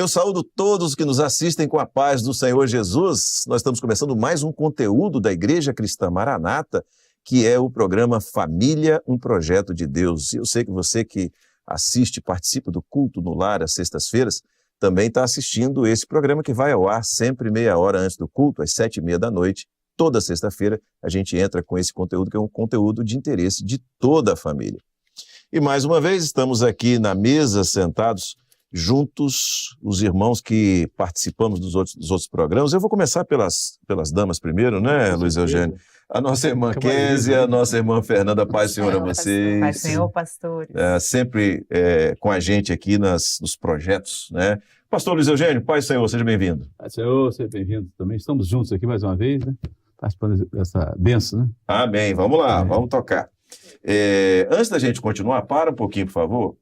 eu saúdo todos que nos assistem com a paz do Senhor Jesus. Nós estamos começando mais um conteúdo da Igreja Cristã Maranata, que é o programa Família, um Projeto de Deus. Eu sei que você que assiste, participa do culto no lar às sextas-feiras, também está assistindo esse programa que vai ao ar sempre meia hora antes do culto, às 7h30 da noite. Toda sexta-feira a gente entra com esse conteúdo, que é um conteúdo de interesse de toda a família. E mais uma vez estamos aqui na mesa, sentados juntos, os irmãos que participamos dos outros programas. Eu vou começar pelas damas primeiro, né, Luiz Eugênio? A nossa irmã Kézia, a nossa irmã Fernanda, paz, Senhor, a vocês. Paz, Senhor, pastores. Sempre com a gente aqui nos projetos, né? Pastor Luiz Eugênio, paz, Senhor, seja bem-vindo. Paz, Senhor, seja bem-vindo também. Estamos juntos aqui mais uma vez, né? Participando dessa bênção, né? Amém, vamos lá, vamos tocar. Antes da gente continuar, para um pouquinho, por favor.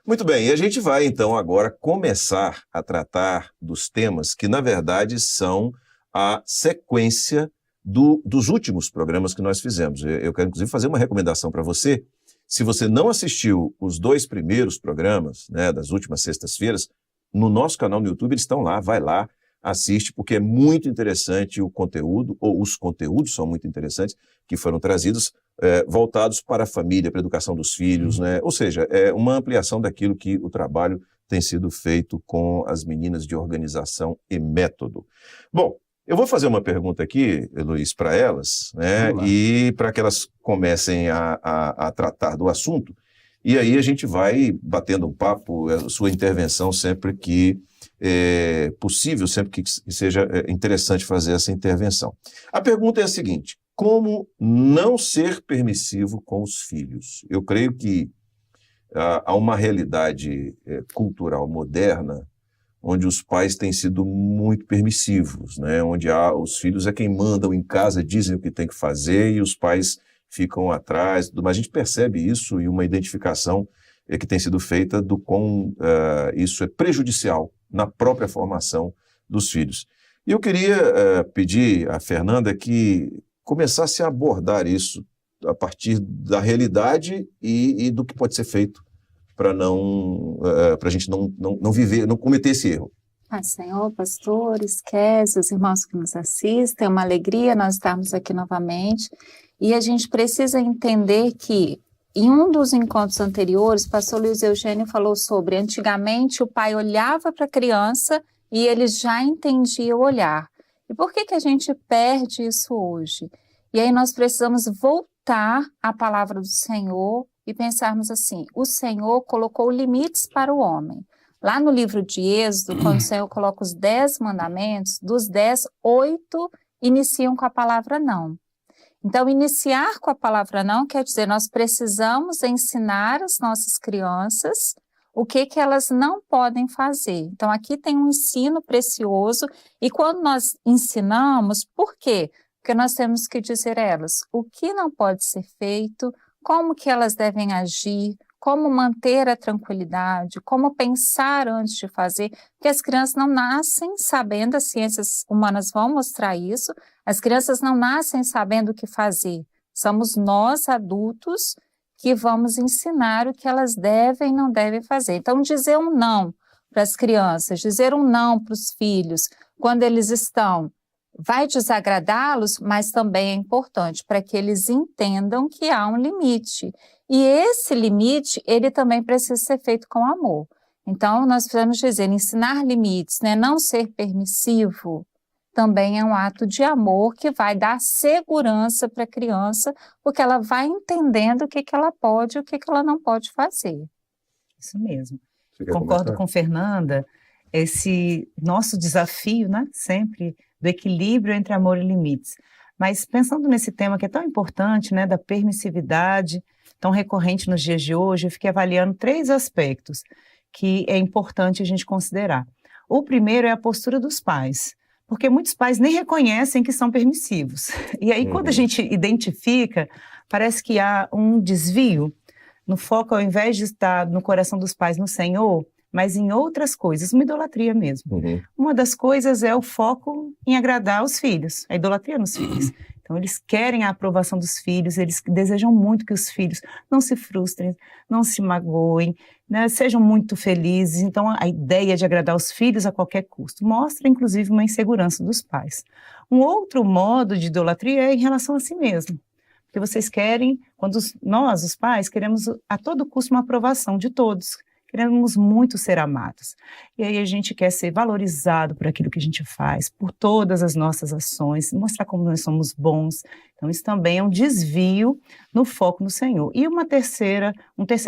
Muito bem, e a gente vai então agora começar a tratar dos temas que na verdade são a sequência dos últimos programas que nós fizemos. Eu quero inclusive fazer uma recomendação para você. Se você não assistiu os 2 primeiros programas, né, das últimas sextas-feiras, no nosso canal no YouTube eles estão lá, vai lá, assiste, porque é muito interessante o conteúdo, ou os conteúdos são muito interessantes, que foram trazidos, voltados para a família, para a educação dos filhos, né? Ou seja, é uma ampliação daquilo que o trabalho tem sido feito com as meninas de organização e método. Bom, eu vou fazer uma pergunta aqui, Luiz, para elas, né? E para que elas comecem a tratar do assunto, e aí a gente vai batendo um papo, sua intervenção sempre que possível, sempre que seja interessante fazer essa intervenção. A pergunta é a seguinte: como não ser permissivo com os filhos? Eu creio que há uma realidade cultural moderna onde os pais têm sido muito permissivos, né? Onde os filhos é quem mandam em casa, dizem o que tem que fazer e os pais ficam atrás. Mas a gente percebe isso e uma identificação que tem sido feita do quão isso é prejudicial na própria formação dos filhos. E eu queria pedir à Fernanda que começasse a abordar isso a partir da realidade e do que pode ser feito para a gente não viver, não cometer esse erro. Senhor, pastores, Kézia, os irmãos que nos assistem, é uma alegria nós estarmos aqui novamente. E a gente precisa entender que em um dos encontros anteriores, o pastor Luiz Eugênio falou sobre, antigamente o pai olhava para a criança e ele já entendia o olhar. E por que a gente perde isso hoje? E aí nós precisamos voltar à palavra do Senhor e pensarmos assim: o Senhor colocou limites para o homem. Lá no livro de Êxodo, quando o Senhor coloca os 10 mandamentos, dos 10, 8 iniciam com a palavra não. Então, iniciar com a palavra não quer dizer nós precisamos ensinar as nossas crianças o que elas não podem fazer. Então, aqui tem um ensino precioso e quando nós ensinamos, por quê? Porque nós temos que dizer a elas o que não pode ser feito, como que elas devem agir, como manter a tranquilidade, como pensar antes de fazer, porque as crianças não nascem sabendo, as ciências humanas vão mostrar isso, as crianças não nascem sabendo o que fazer, somos nós adultos que vamos ensinar o que elas devem e não devem fazer. Então, dizer um não para as crianças, dizer um não para os filhos, quando eles estão, vai desagradá-los, mas também é importante para que eles entendam que há um limite. E esse limite, ele também precisa ser feito com amor. Então, nós precisamos dizer, ensinar limites, né? Não ser permissivo, também é um ato de amor que vai dar segurança para a criança, porque ela vai entendendo o que ela pode e o que ela não pode fazer. Isso mesmo. Concordo com Fernanda, esse nosso desafio, né, sempre do equilíbrio entre amor e limites. Mas pensando nesse tema que é tão importante, né, da permissividade, tão recorrente nos dias de hoje, eu fiquei avaliando 3 aspectos que é importante a gente considerar. O primeiro é a postura dos pais, porque muitos pais nem reconhecem que são permissivos. E aí, quando a gente identifica, parece que há um desvio no foco, ao invés de estar no coração dos pais no Senhor, mas em outras coisas, uma idolatria mesmo. Uma das coisas é o foco em agradar os filhos, a idolatria nos filhos. Então, eles querem a aprovação dos filhos, eles desejam muito que os filhos não se frustrem, não se magoem, né, sejam muito felizes. Então, a ideia de agradar os filhos a qualquer custo mostra, inclusive, uma insegurança dos pais. Um outro modo de idolatria é em relação a si mesmo. Porque vocês querem, nós, os pais, queremos a todo custo uma aprovação de todos. Queremos muito ser amados. E aí a gente quer ser valorizado por aquilo que a gente faz, por todas as nossas ações, mostrar como nós somos bons. Então isso também é um desvio no foco no Senhor. E um terceiro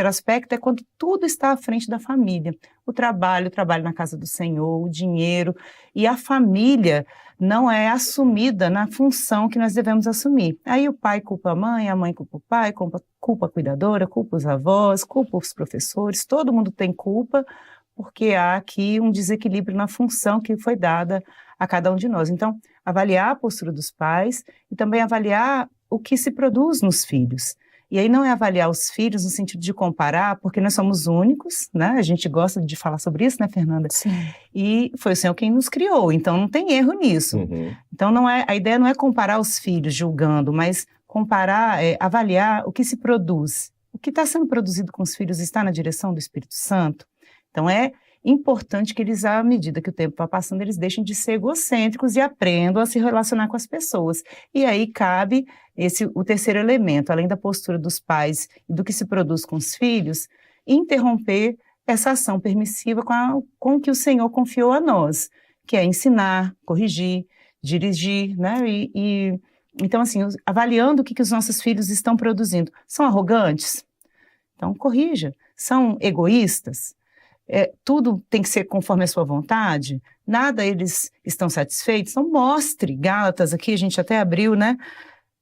aspecto é quando tudo está à frente da família. O trabalho na casa do Senhor, o dinheiro, e a família não é assumida na função que nós devemos assumir. Aí o pai culpa a mãe culpa o pai, culpa a cuidadora, culpa os avós, culpa os professores, todo mundo tem culpa, porque há aqui um desequilíbrio na função que foi dada a cada um de nós. Então, avaliar a postura dos pais e também avaliar o que se produz nos filhos. E aí não é avaliar os filhos no sentido de comparar, porque nós somos únicos, né? A gente gosta de falar sobre isso, né, Fernanda? Sim. E foi o Senhor quem nos criou, então não tem erro nisso. Uhum. Então a ideia não é comparar os filhos julgando, mas avaliar o que se produz. O que está sendo produzido com os filhos está na direção do Espírito Santo? Então é importante que eles, à medida que o tempo vai passando, eles deixem de ser egocêntricos e aprendam a se relacionar com as pessoas. E aí cabe o terceiro elemento, além da postura dos pais e do que se produz com os filhos, interromper essa ação permissiva com que o Senhor confiou a nós, que é ensinar, corrigir, dirigir, né? Então, assim, avaliando o que os nossos filhos estão produzindo. São arrogantes? Então, corrija. São egoístas? Tudo tem que ser conforme a sua vontade? Nada eles estão satisfeitos? Então, mostre. Gálatas, aqui a gente até abriu, né?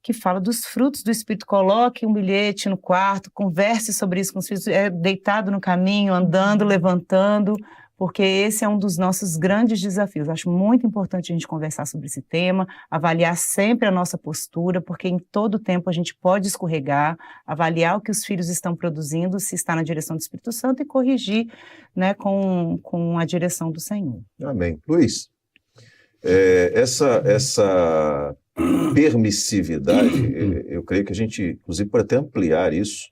Que fala dos frutos do Espírito. Coloque um bilhete no quarto, converse sobre isso com os filhos, deitado no caminho, andando, levantando, porque esse é um dos nossos grandes desafios. Acho muito importante a gente conversar sobre esse tema, avaliar sempre a nossa postura, porque em todo tempo a gente pode escorregar, avaliar o que os filhos estão produzindo, se está na direção do Espírito Santo e corrigir, né, com a direção do Senhor. Amém. Luiz, essa permissividade, eu creio que a gente, inclusive, pode até ampliar isso,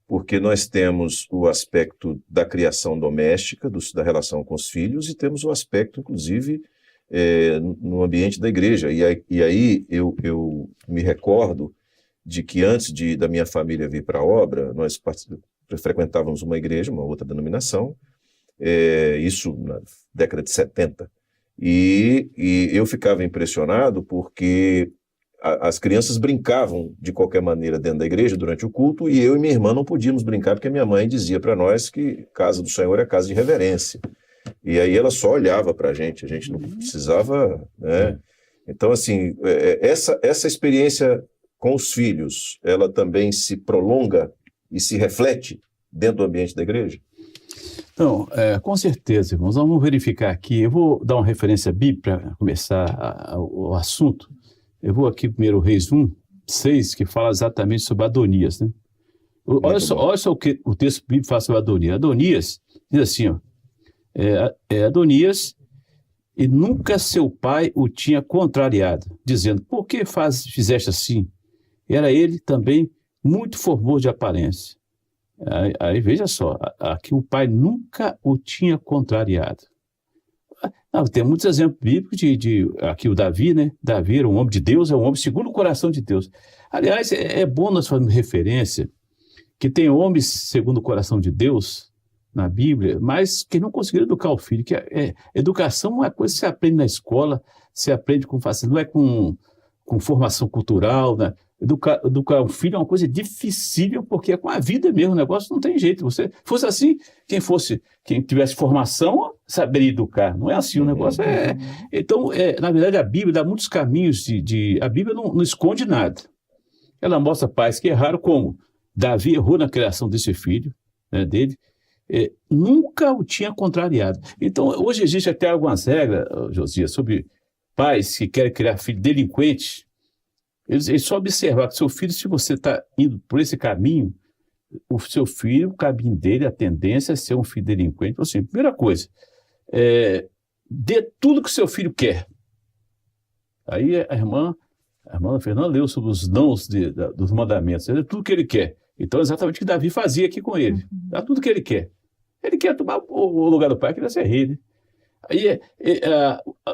porque nós temos o aspecto da criação doméstica, da relação com os filhos, e temos o aspecto, inclusive, no ambiente da igreja. E aí eu me recordo de que antes da minha família vir para a obra, nós frequentávamos uma igreja, uma outra denominação, isso na década de 70, e eu ficava impressionado porque as crianças brincavam de qualquer maneira dentro da igreja durante o culto, e eu e minha irmã não podíamos brincar porque minha mãe dizia para nós que casa do Senhor é casa de reverência. E aí ela só olhava para a gente não precisava, né? Então, assim, essa experiência com os filhos, ela também se prolonga e se reflete dentro do ambiente da igreja? Então, com certeza, irmãos. Vamos verificar aqui. Eu vou dar uma referência bíblica para começar o assunto. Eu vou aqui primeiro Reis 1:6, que fala exatamente sobre Adonias, né? Olha só o que o texto bíblico fala sobre Adonias. Adonias diz assim, ó, Adonias, e nunca seu pai o tinha contrariado, dizendo, por que fizeste assim? Era ele também muito formoso de aparência. Aí veja só, aqui o pai nunca o tinha contrariado. Tem muitos exemplos bíblicos aqui o Davi, né? Davi era um homem de Deus, é um homem segundo o coração de Deus. Aliás, é bom nós fazermos referência que tem homens segundo o coração de Deus na Bíblia, mas que não conseguiram educar o filho. Que educação não é coisa que você aprende na escola, você aprende com facilidade, não é com formação cultural, né? Educar um filho é uma coisa dificílil, porque é com a vida mesmo, o negócio não tem jeito. Fosse assim, quem tivesse formação, saberia educar. Não é assim o negócio. Então, na verdade, a Bíblia dá muitos caminhos a Bíblia não esconde nada. Ela mostra pais que erraram, como Davi errou na criação desse filho, né, dele, nunca o tinha contrariado. Então, hoje existe até algumas regras, Josias, sobre pais que querem criar filho delinquente. Eles só observar que seu filho, se você está indo por esse caminho, o seu filho, o caminho dele, a tendência é ser um filho delinquente. Então, assim, primeira coisa, dê tudo que o seu filho quer. Aí a irmã A irmã Fernanda leu sobre os dons dos mandamentos, é tudo que ele quer. Então, exatamente o que Davi fazia aqui com ele. Dá tudo que ele quer. Ele quer tomar o lugar do pai, queria ser rei, né? Aí,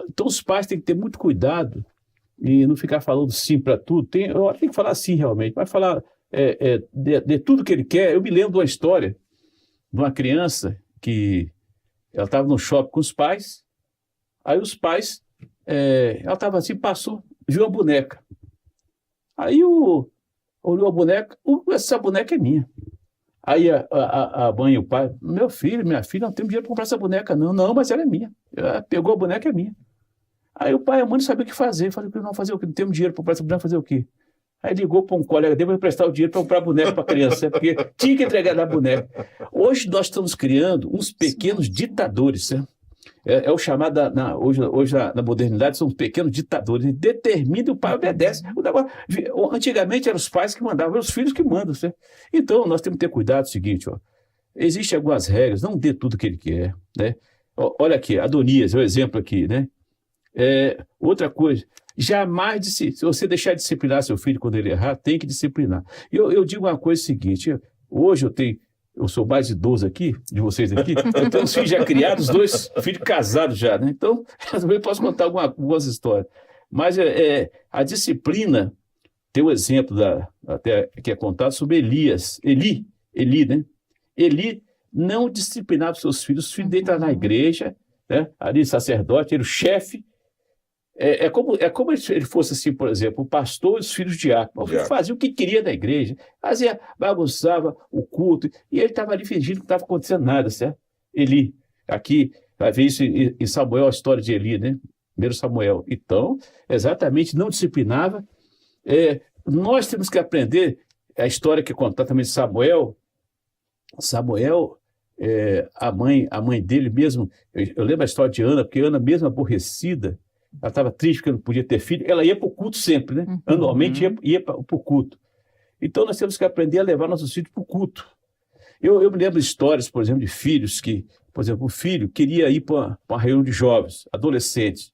então, os pais têm que ter muito cuidado e não ficar falando sim para tudo. Tem que falar sim, realmente, mas falar de tudo que ele quer. Eu me lembro de uma história de uma criança que ela estava no shopping com os pais, aí os pais, ela estava assim, passou, viu a boneca. Aí olhou a boneca, essa boneca é minha. Aí a mãe e o pai, meu filho, minha filha, não tem dinheiro para comprar essa boneca, não. Não, mas ela é minha. Ela pegou a boneca, é minha. Aí o pai e a mãe não sabiam o que fazer. Falei, não, fazer o quê? Não temos dinheiro para comprar essa boneca, fazer o quê? Aí ligou para um colega dele para emprestar o dinheiro para comprar a boneca para a criança, porque tinha que entregar a boneca. Hoje nós estamos criando uns pequenos ditadores, né? É o chamado, hoje na modernidade, são pequenos ditadores. Ele determina e o pai obedece. Antigamente eram os pais que mandavam, eram os filhos que mandam. Certo? Então, nós temos que ter cuidado, é o seguinte, existem algumas regras, não dê tudo que ele quer. Né? Olha aqui, Adonias, é o exemplo aqui. Né? Outra coisa, jamais, se você deixar de disciplinar seu filho quando ele errar, tem que disciplinar. Eu digo uma coisa seguinte, hoje eu sou mais idoso aqui, de vocês aqui, eu tenho uns filhos já criados, 2 filhos casados já, né? Então, eu também posso contar algumas histórias. Mas a disciplina, tem um exemplo até que é contado sobre Eli, né? Eli não disciplinava seus filhos, os filhos dele estavam na igreja, né? Ali sacerdote, ele o chefe. É como se ele fosse assim, por exemplo, o pastor e os filhos de diácono. Ele fazia o que queria na igreja, bagunçava o culto, e ele estava ali fingindo que não estava acontecendo nada, certo? Eli, aqui, vai ver isso em Samuel, a história de Eli, né? 1 Samuel. Então, exatamente, não disciplinava. Nós temos que aprender a história que é contada também de Samuel. A mãe dele mesmo, eu lembro a história de Ana, porque Ana mesmo aborrecida, ela estava triste porque não podia ter filho, ela ia para o culto sempre, né? Anualmente ia para o culto. Então nós temos que aprender a levar nossos filhos para o culto. Eu me lembro de histórias, por exemplo, de filhos que, por exemplo, o filho queria ir para uma reunião de jovens, adolescentes,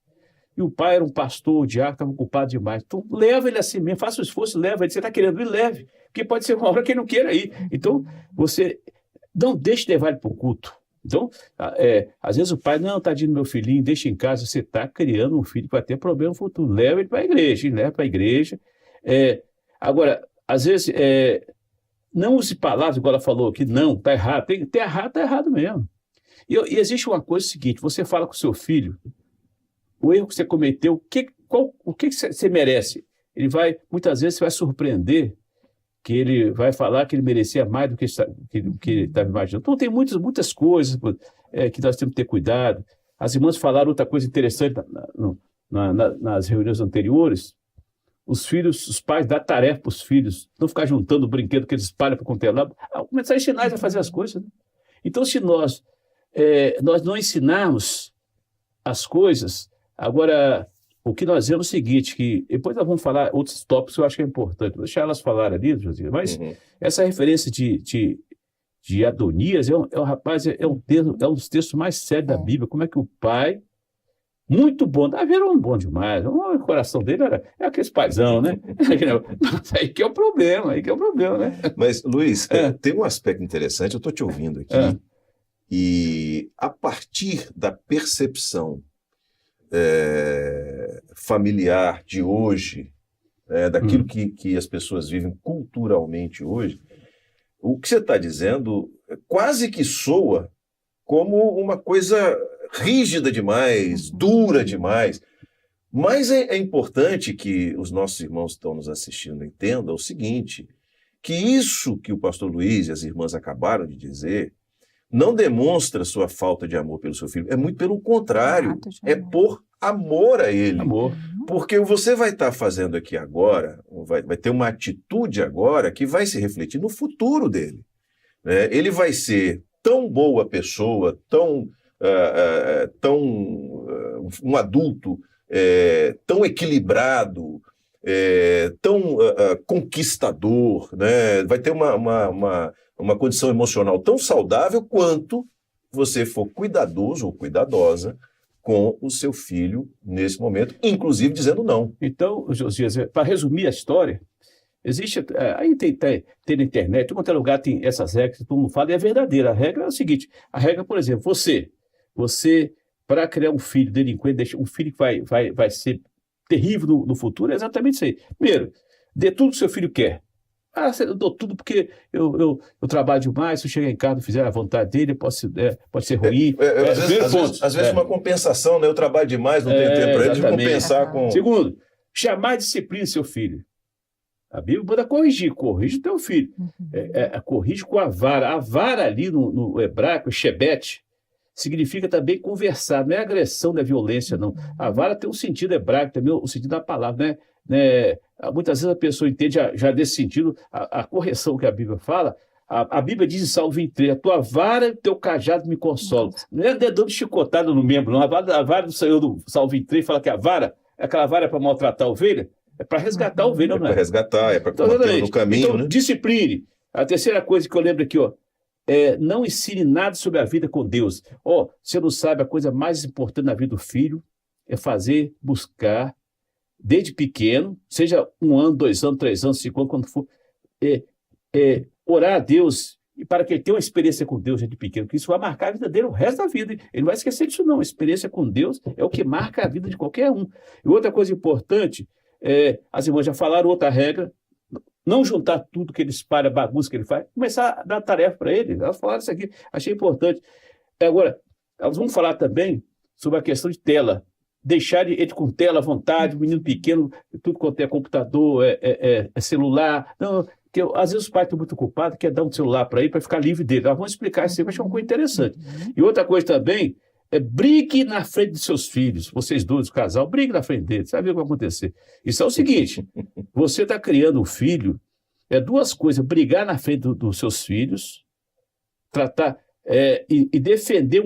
e o pai era um pastor, o diácono, estava ocupado demais. Então leva ele assim mesmo, faça o esforço, leva ele. Você está querendo ir, leve, porque pode ser uma hora que ele não queira ir. Então você não deixe de levar ele para o culto. Então, às vezes o pai, não, tadinho do meu filhinho, deixa em casa, você está criando um filho que vai ter problema no futuro, leva ele para a igreja, agora, às vezes, não use palavras, igual ela falou aqui, não, está errado, está errado mesmo. E existe uma coisa seguinte, você fala com o seu filho, o erro que você cometeu, o que você merece? Muitas vezes você vai surpreender, que ele vai falar que ele merecia mais do que ele estava imaginando. Então, tem muitas coisas que nós temos que ter cuidado. As irmãs falaram outra coisa interessante nas reuniões anteriores. Os pais dão tarefa para os filhos, não ficar juntando o brinquedo que eles espalham para conter lá. Começar a ensinar eles a fazer as coisas. Né? Então, se nós não ensinarmos as coisas, agora... O que nós vemos é o seguinte, que depois nós vamos falar outros tópicos que eu acho que é importante. Vou deixar elas falarem ali, José, mas essa referência de Adonias é um dos textos mais sérios da Bíblia. Como é que o pai, muito bom, Davi era um bom demais, o coração dele era aqueles paizão, né? Aí que é o problema, né? Mas, Luiz, tem um aspecto interessante, eu estou te ouvindo aqui, e a partir da percepção familiar de hoje, daquilo que as pessoas vivem culturalmente hoje, o que você está dizendo quase que soa como uma coisa rígida demais, dura demais. Mas é importante que os nossos irmãos que estão nos assistindo entendam o seguinte, que isso que o pastor Luiz e as irmãs acabaram de dizer não demonstra sua falta de amor pelo seu filho, é muito pelo contrário, é por amor a ele. Amor. Porque você vai estar fazendo aqui agora, vai ter uma atitude agora que vai se refletir no futuro dele. Né? Ele vai ser tão boa pessoa, um adulto tão equilibrado, tão conquistador, né? Vai ter uma condição emocional tão saudável quanto você for cuidadoso ou cuidadosa com o seu filho nesse momento, inclusive dizendo não. Então, Josias, para resumir a história, existe, aí tem na internet, em qualquer lugar tem essas regras que todo mundo fala, e é verdadeira. A regra é o seguinte, a regra, por exemplo, você para criar um filho delinquente, um filho que vai ser terrível no futuro, é exatamente isso aí. Primeiro, dê tudo que seu filho quer. Eu dou tudo porque eu trabalho demais, se eu chegar em casa e fizer a vontade dele, pode ser ruim. Às vezes uma compensação, né? Eu trabalho demais, não tenho tempo para ele, de compensar com... Segundo, jamais discipline seu filho. A Bíblia manda corrige o teu filho. Corrige com a vara. A vara ali no hebraico, shebet, significa também conversar, não é agressão, não é violência, não. A vara tem um sentido hebraico também, o sentido da palavra, né? Muitas vezes a pessoa entende já desse sentido, a correção que a Bíblia fala. A Bíblia diz em Salmo 23, a tua vara e o teu cajado me consolam. Não é dedão de chicotado no membro, não. A vara do Senhor do Salmo 23 fala que a vara, aquela vara é para maltratar a ovelha, é para resgatar a ovelha, não é? É para resgatar, é para manter no caminho. Então, né? Discipline. A terceira coisa que eu lembro aqui, não ensine nada sobre a vida com Deus. Você não sabe, a coisa mais importante na vida do filho é buscar, desde pequeno, seja 1 ano, 2 anos, 3 anos, 5 anos, quando for, orar a Deus, e para que ele tenha uma experiência com Deus desde pequeno, porque isso vai marcar a vida dele o resto da vida. Ele não vai esquecer disso, não. A experiência com Deus é o que marca a vida de qualquer um. E outra coisa importante, as irmãs já falaram, outra regra, não juntar tudo que ele espalha, bagunça que ele faz, começar a dar tarefa para ele. Elas falaram isso aqui, achei importante. Agora, elas vão falar também sobre a questão de tela. Deixar ele com tela à vontade, o menino pequeno, tudo quanto é computador, celular. Não, que às vezes os pais estão muito ocupados, quer dar um celular para ele para ficar livre dele. Elas vão explicar isso aí, vai achar uma coisa interessante. E outra coisa também, brigue na frente de seus filhos, vocês dois, o casal, brigue na frente deles, você vai ver o que vai acontecer. Isso é o seguinte, você está criando um filho, duas coisas, brigar na frente dos seus filhos, tratar... e defender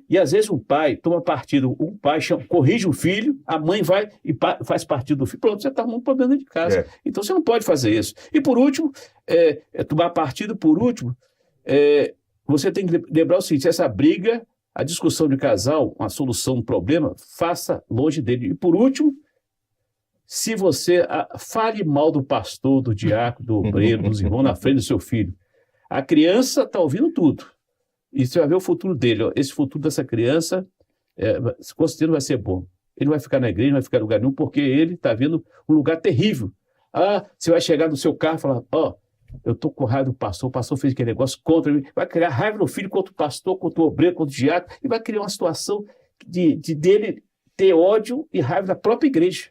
e às vezes um pai toma partido, um pai corrige o filho, a mãe vai e faz partido do filho, pronto, você está um problema de casa. Então você não pode fazer isso. E por último, tomar partido, você tem que lembrar o seguinte, essa briga, a discussão de casal, uma solução do problema, faça longe dele. E por último, se você fale mal do pastor, do diácono, do obreiro, dos irmãos na frente do seu filho, a criança está ouvindo tudo. E você vai ver o futuro dele. Esse futuro dessa criança, com certeza vai ser bom. Ele não vai ficar na igreja, não vai ficar em lugar nenhum, porque ele está vendo um lugar terrível. Você vai chegar no seu carro e falar, eu estou com raiva do pastor, o pastor fez aquele negócio contra mim. Vai criar raiva no filho contra o pastor, contra o obreiro, contra o diácono, e vai criar uma situação dele ter ódio e raiva da própria igreja.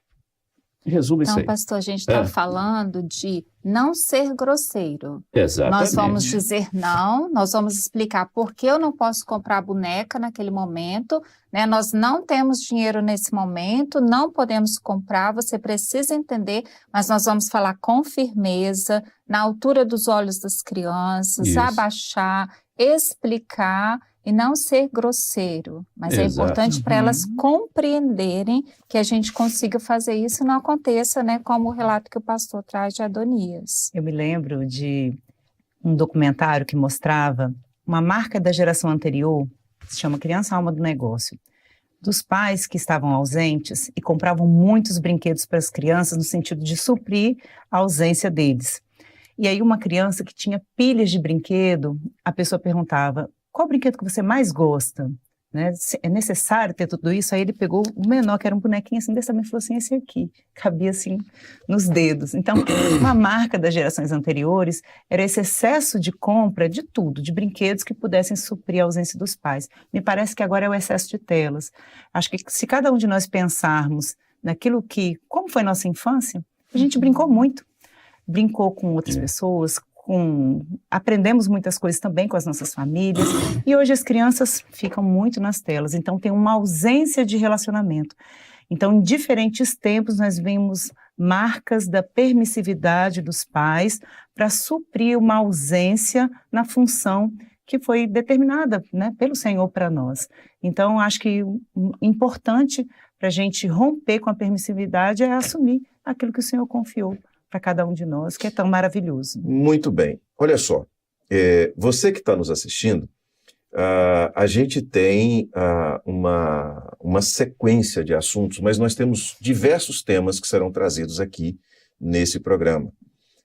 Resume isso aí. Então, pastor, a gente está falando de não ser grosseiro. Exatamente. Nós vamos dizer não, nós vamos explicar por que eu não posso comprar boneca naquele momento, né? Nós não temos dinheiro nesse momento, não podemos comprar, você precisa entender, mas nós vamos falar com firmeza, na altura dos olhos das crianças, abaixar, explicar e não ser grosseiro, mas é importante para elas compreenderem que a gente consiga fazer isso e não aconteça, né, como o relato que o pastor traz de Adonias. Eu me lembro de um documentário que mostrava uma marca da geração anterior, que se chama Criança Alma do Negócio, dos pais que estavam ausentes e compravam muitos brinquedos para as crianças no sentido de suprir a ausência deles. E aí uma criança que tinha pilhas de brinquedo, a pessoa perguntava, qual brinquedo que você mais gosta? Né? É necessário ter tudo isso? Aí ele pegou o menor, que era um bonequinho assim, desse tamanho, e falou assim, esse aqui, cabia assim nos dedos. Então, uma marca das gerações anteriores era esse excesso de compra de tudo, de brinquedos que pudessem suprir a ausência dos pais. Me parece que agora é o excesso de telas. Acho que se cada um de nós pensarmos naquilo como foi nossa infância, a gente brincou muito. Brincou com outras pessoas, aprendemos muitas coisas também com as nossas famílias, e hoje as crianças ficam muito nas telas, então tem uma ausência de relacionamento. Então, em diferentes tempos, nós vimos marcas da permissividade dos pais para suprir uma ausência na função que foi determinada, né, pelo Senhor para nós. Então, acho que importante para a gente romper com a permissividade é assumir aquilo que o Senhor confiou para cada um de nós, que é tão maravilhoso. Muito bem. Olha só, você que está nos assistindo, a gente tem uma sequência de assuntos, mas nós temos diversos temas que serão trazidos aqui nesse programa.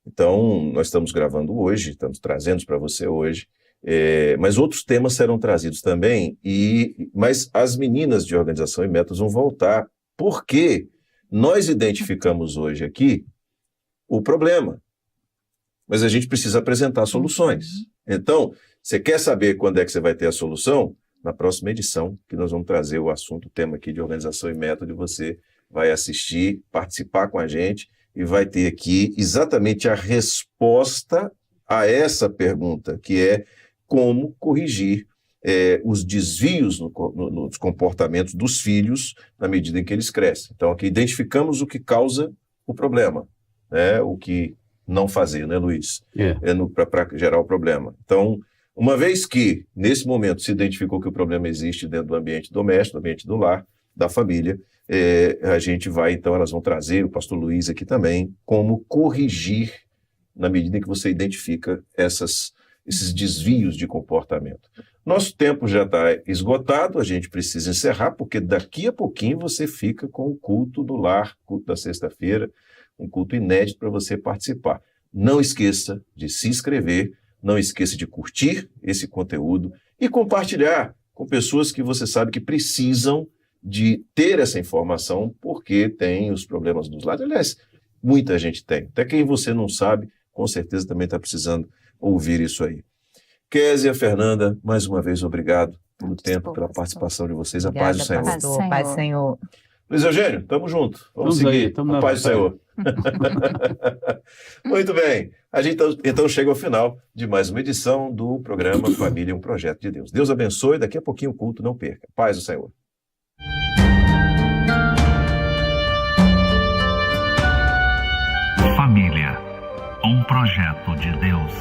Então, nós estamos gravando hoje, estamos trazendo para você hoje, mas outros temas serão trazidos também, mas as meninas de Organização e Métodos vão voltar, porque nós identificamos hoje aqui o problema, mas a gente precisa apresentar soluções. Então, você quer saber quando é que você vai ter a solução? Na próxima edição, que nós vamos trazer o assunto, o tema aqui de Organização e Método, você vai assistir, participar com a gente e vai ter aqui exatamente a resposta a essa pergunta, que é como corrigir os desvios nos comportamentos dos filhos na medida em que eles crescem. Então, aqui identificamos o que causa o problema, né? O que não fazer, né, Luiz? Para gerar o problema. Então, uma vez que, nesse momento, se identificou que o problema existe dentro do ambiente doméstico, do ambiente do lar, da família, a gente vai, então, elas vão trazer, o pastor Luiz aqui também, como corrigir na medida em que você identifica esses desvios de comportamento. Nosso tempo já está esgotado, a gente precisa encerrar, porque daqui a pouquinho você fica com o culto do lar, culto da sexta-feira, um culto inédito para você participar. Não esqueça de se inscrever, não esqueça de curtir esse conteúdo e compartilhar com pessoas que você sabe que precisam de ter essa informação, porque tem os problemas dos lados. Aliás, muita gente tem. Até quem você não sabe, com certeza também está precisando ouvir isso aí. Kézia, Fernanda, mais uma vez, obrigado pelo tempo, pela participação de vocês. A paz do Senhor. Pastor, paz do Senhor. Luiz Eugênio, tamo junto. Vamos seguir. Aí, a paz do Senhor. Muito bem. A gente então chega ao final de mais uma edição do programa Família, um Projeto de Deus. Deus abençoe. Daqui a pouquinho o culto, não perca. Paz do Senhor. Família, um projeto de Deus.